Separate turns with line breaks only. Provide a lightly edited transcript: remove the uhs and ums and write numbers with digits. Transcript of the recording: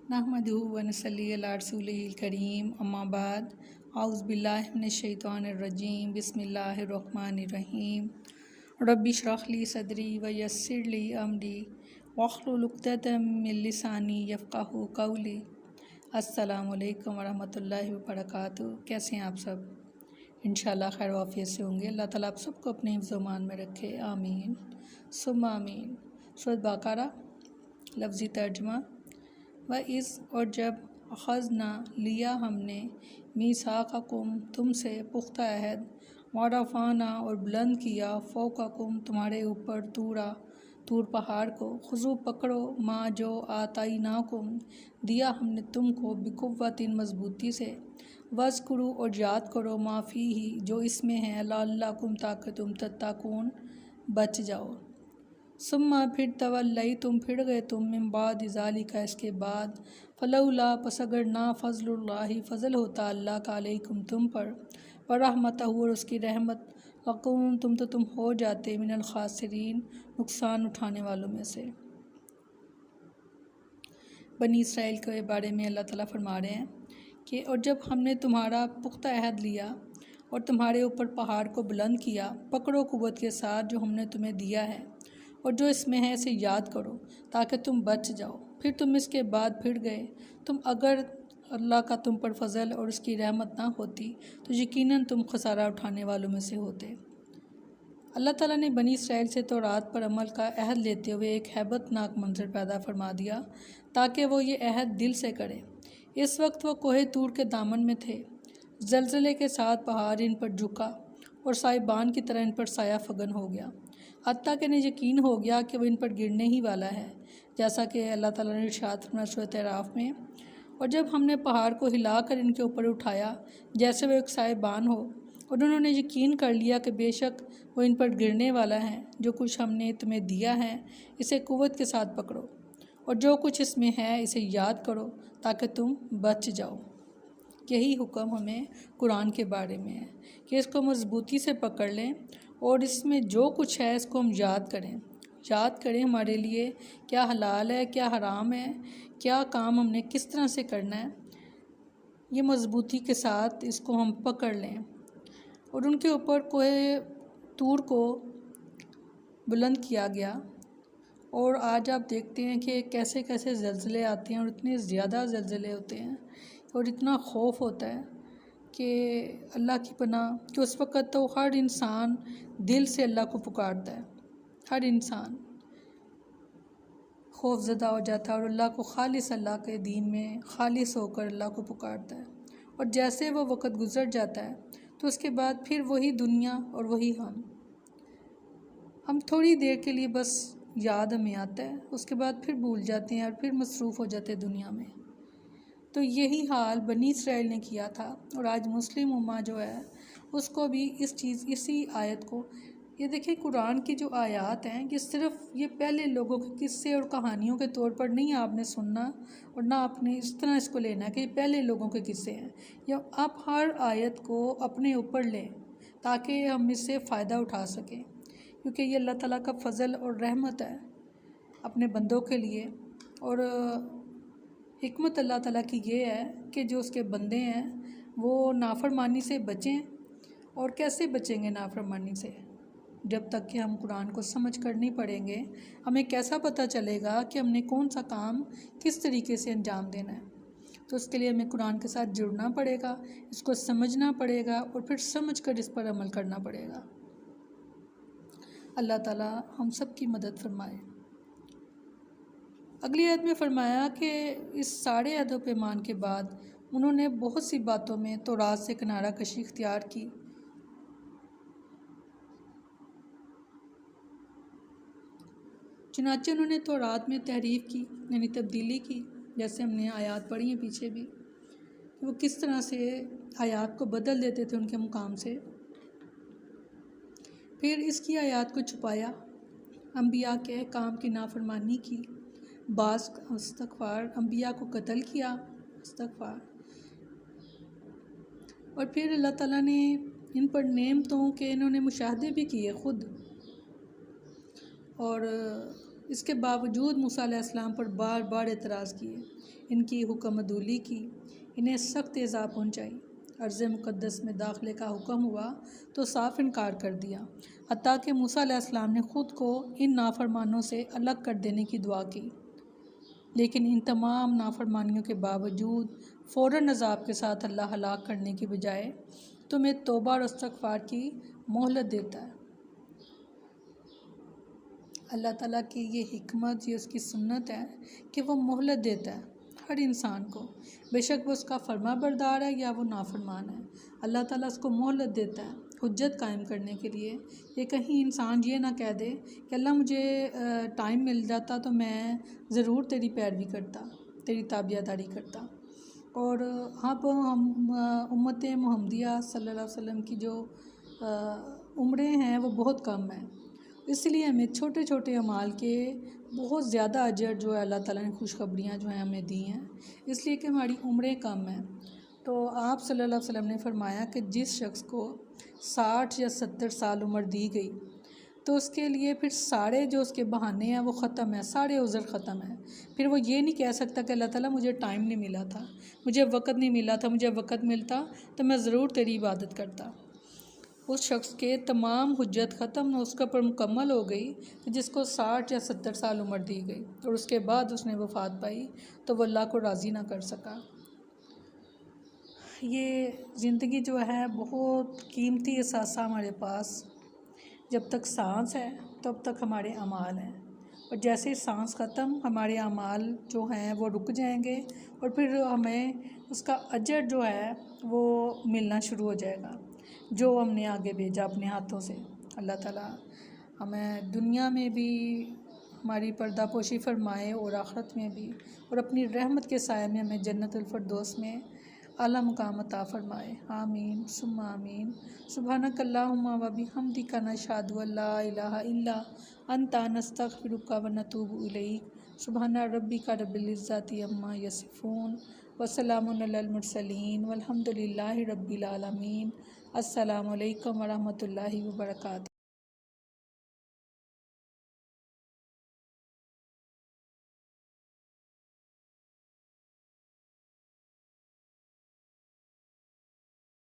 नहमदुहु व नसल्ली अला रसूलिहिल करीम अम्मा बाद औज़ु बिल्लाहि मिनश शैतानिर रजीम बिस्मिल्लाहिर रहमानिर रहीम रब्बि इश्रह ली सदरी व यस्सिर ली अमरी वहलुल उक़दतम मिन लिसानी यफ़क़हू क़ौली। अस्सलामु अलैकुम व रहमतुल्लाहि व बरकातुहू। कैसे हैं आप सब? इंशाअल्लाह खैर वाफ़ियत से होंगे। अल्लाह ताला आप सबको अपने हिफ्ज़-ओ-मान में रखे, आमीन सुम्मा आमीन। सूरह बक़रा लफ्ज़ी तर्जुमा। व इस और जब अख़ज़ना लिया हमने मीसाक़कुम तुमसे पुख्ता अहद, व रफ़अना और बुलंद किया फ़ौक़कुम तुम्हारे ऊपर तूर पहाड़ को, खुज़ू पकड़ो माँ जो आतैनाकुम दिया हमने तुमको, बिकुव्वतिन मज़बूती से, वज़्कुरू और याद करो मा फ़ीही जो इसमें है, लअल्लकुम ताकि तुम तत्तक़ून बच जाओ। सुम्मा फिर तवल्लई तुम फिर गए तुम मिन बाद ज़ालिका इसके बाद, फ़लौला पस अगर ना फ़ज़लुल्लाहि फ़ज़ल होता अल्लाह का अलैकुम तुम पर, व रहमतहू और उसकी रहमत, लकुम तुम हो जाते मिनल ख़ासिरीन नुकसान उठाने वालों में से। बनी इसराइल के बारे में अल्लाह ताला फरमा रहे हैं कि और जब हमने तुम्हारा पुख्ता अहद लिया और तुम्हारे ऊपर पहाड़ को बुलंद किया, पकड़ो कुव्वत के साथ जो हमने तुम्हें दिया है और जो इसमें है इसे याद करो ताकि तुम बच जाओ। फिर तुम इसके बाद फिर गए तुम, अगर अल्लाह का तुम पर फजल और उसकी रहमत ना होती तो यकीनन तुम खसारा उठाने वालों में से होते। अल्लाह ताला ने बनी इसराइल से तौरात पर अमल का अहद लेते हुए एक हैबतनाक मंजर पैदा फरमा दिया ताकि वो ये अहद दिल से करे। इस वक्त वो कोहे तूर के दामन में थे। ज़लज़ले के साथ पहाड़ इन पर झुका और साइबान की तरह इन पर साया फगन हो गया, हत्ता कि इन्हें यकीन हो गया कि वो इन पर गिरने ही वाला है, जैसा कि अल्लाह ताला ने इरशाद फरमाया सूरह अराफ में। और जब हमने पहाड़ को हिलाकर इनके ऊपर उठाया जैसे वो एक साइबान हो, और उन्होंने यकीन कर लिया कि बेशक वो इन पर गिरने वाला है, जो कुछ हमने तुम्हें दिया है इसे कुव्वत के साथ पकड़ो और जो कुछ इसमें है इसे याद करो ताकि तुम बच जाओ। यही हुक्म हमें कुरान के बारे में है कि इसको मज़बूती से पकड़ लें और इसमें जो कुछ है इसको हम याद करें हमारे लिए क्या हलाल है, क्या हराम है, क्या काम हमने किस तरह से करना है, ये मज़बूती के साथ इसको हम पकड़ लें। और उनके ऊपर कोहे तूर को बुलंद किया गया और आज आप देखते हैं कि कैसे कैसे ज़लज़ले आते हैं और इतने ज़्यादा ज़लज़ले होते हैं और इतना खौफ होता है कि अल्लाह की पनाह कि उस वक़्त तो हर इंसान दिल से अल्लाह को पुकारता है, हर इंसान खौफज़दा हो जाता है और अल्लाह को खालिस, अल्लाह के दीन में खालिस होकर अल्लाह को पुकारता है। और जैसे वो वक़्त गुज़र जाता है तो उसके बाद फिर वही दुनिया और वही हम थोड़ी देर के लिए बस याद हमें आता है, उसके बाद फिर भूल जाते हैं और फिर मसरूफ़ हो जाते हैं दुनिया में। तो यही हाल बनी इसराइल ने किया था और आज मुस्लिम उम्मा जो है उसको भी इसी आयत को, ये देखिए कुरान की जो आयत हैं ये सिर्फ़ ये पहले लोगों के किस्से और कहानियों के तौर पर नहीं आपने सुनना और ना आपने इस तरह इसको लेना कि ये पहले लोगों के किस्से हैं। या आप हर आयत को अपने ऊपर लें ताकि हम इससे फ़ायदा उठा सकें, क्योंकि ये अल्लाह ताला का फ़ज़ल और रहमत है अपने बंदों के लिए। और हिकमत अल्लाह ताला की ये है कि जो उसके बंदे हैं वो नाफरमानी से बचें। और कैसे बचेंगे नाफरमानी से? जब तक कि हम कुरान को समझ कर नहीं पढ़ेंगे हमें कैसा पता चलेगा कि हमने कौन सा काम किस तरीके से अंजाम देना है। तो उसके लिए हमें कुरान के साथ जुड़ना पड़ेगा, इसको समझना पड़ेगा और फिर समझ कर इस पर अमल करना पड़ेगा। अल्लाह ताला हम सब की मदद फरमाए। अगली आयत में फरमाया कि इस सारे अहद व पैमान के बाद उन्होंने बहुत सी बातों में तौरात से किनारा कशी इख्तियार की। चुनांचे उन्होंने तौरात में तहरीफ की, यानी तब्दीली की, जैसे हमने आयत पढ़ी हैं पीछे भी कि वो किस तरह से आयत को बदल देते थे उनके मुकाम से। फिर इसकी आयत को छुपाया, अम्बिया के काम की नाफरमानी की, बास इस्तग़फ़ार, अम्बिया को कत्ल किया, इस्तग़फ़ार। और फिर अल्लाह ताला ने इन पर नेमतों के इन्होंने मुशाहदे भी किए खुद, और اس کے باوجود موسیٰ علیہ السلام پر بار بار اعتراض کیے، ان کی حکم عدولی کی، انہیں سخت ایذا پہنچائی۔ ارض مقدس میں داخلے کا حکم ہوا تو صاف انکار کر دیا، حتیٰ کہ موسیٰ علیہ السلام نے خود کو ان نافرمانوں سے الگ کر دینے کی دعا کی، لیکن ان تمام نافرمانیوں کے باوجود فوراً عذاب کے ساتھ اللہ ہلاک کرنے کی بجائے تمہیں توبہ اور استغفار کی مہلت دیتا ہے۔ اللہ تعالیٰ کی یہ حکمت، یہ اس کی سنت ہے کہ وہ مہلت دیتا ہے ہر انسان کو، بے شک وہ اس کا فرما بردار ہے یا وہ نافرمان ہے۔ اللہ تعالیٰ اس کو مہلت دیتا ہے حجت قائم کرنے کے لیے، کہ کہیں انسان یہ نہ کہہ دے کہ اللہ مجھے ٹائم مل جاتا تو میں ضرور تیری پیروی کرتا، تیری تابعہ داری کرتا۔ اور اب ہم امت محمدیہ صلی اللہ علیہ وسلم کی جو عمریں ہیں وہ بہت کم ہیں، اس لیے ہمیں چھوٹے چھوٹے اعمال کے بہت زیادہ اجر جو ہے اللہ تعالیٰ نے خوشخبریاں جو ہیں ہمیں دی ہیں، اس لیے کہ ہماری عمریں کم ہیں۔ تو آپ صلی اللہ علیہ وسلم نے فرمایا کہ جس شخص کو 60 یا 70 سال عمر دی گئی تو اس کے لیے پھر سارے جو اس کے بہانے ہیں وہ ختم ہیں، سارے عذر ختم ہیں۔ پھر وہ یہ نہیں کہہ سکتا کہ اللہ تعالیٰ مجھے ٹائم نہیں ملا تھا، مجھے وقت نہیں ملا تھا، مجھے وقت ملتا تو میں ضرور تیری عبادت کرتا۔ اس شخص کے تمام حجت ختم، اس کا پر مکمل ہو گئی جس کو 60 یا 70 سال عمر دی گئی اور اس کے بعد اس نے وفات پائی تو وہ اللہ کو راضی نہ کر سکا۔ یہ زندگی جو ہے بہت قیمتی اثاثہ ہمارے پاس، جب تک سانس ہے تب تک ہمارے اعمال ہیں، اور جیسے سانس ختم ہمارے اعمال جو ہیں وہ رک جائیں گے اور پھر ہمیں اس کا اجر جو ہے وہ ملنا شروع ہو جائے گا جو ہم نے آگے بھیجا اپنے ہاتھوں سے۔ اللہ تعالیٰ ہمیں دنیا میں بھی ہماری پردہ پوشی فرمائے اور آخرت میں بھی، اور اپنی رحمت کے سائے میں ہمیں جنت الفردوس میں اعلیٰ مقام عطا فرمائے۔ آمین ثم آمین۔ سبحانک اللہم و بحمدک نشہد ان لا الہ الا انت نستغفرک و نتوب الیک۔ سبحان ربک رب العزۃ عما یصفون وسلام علی المرسلین والحمد للہ رب العالمین۔ السلام علیکم ورحمۃ اللہ وبرکاتہ۔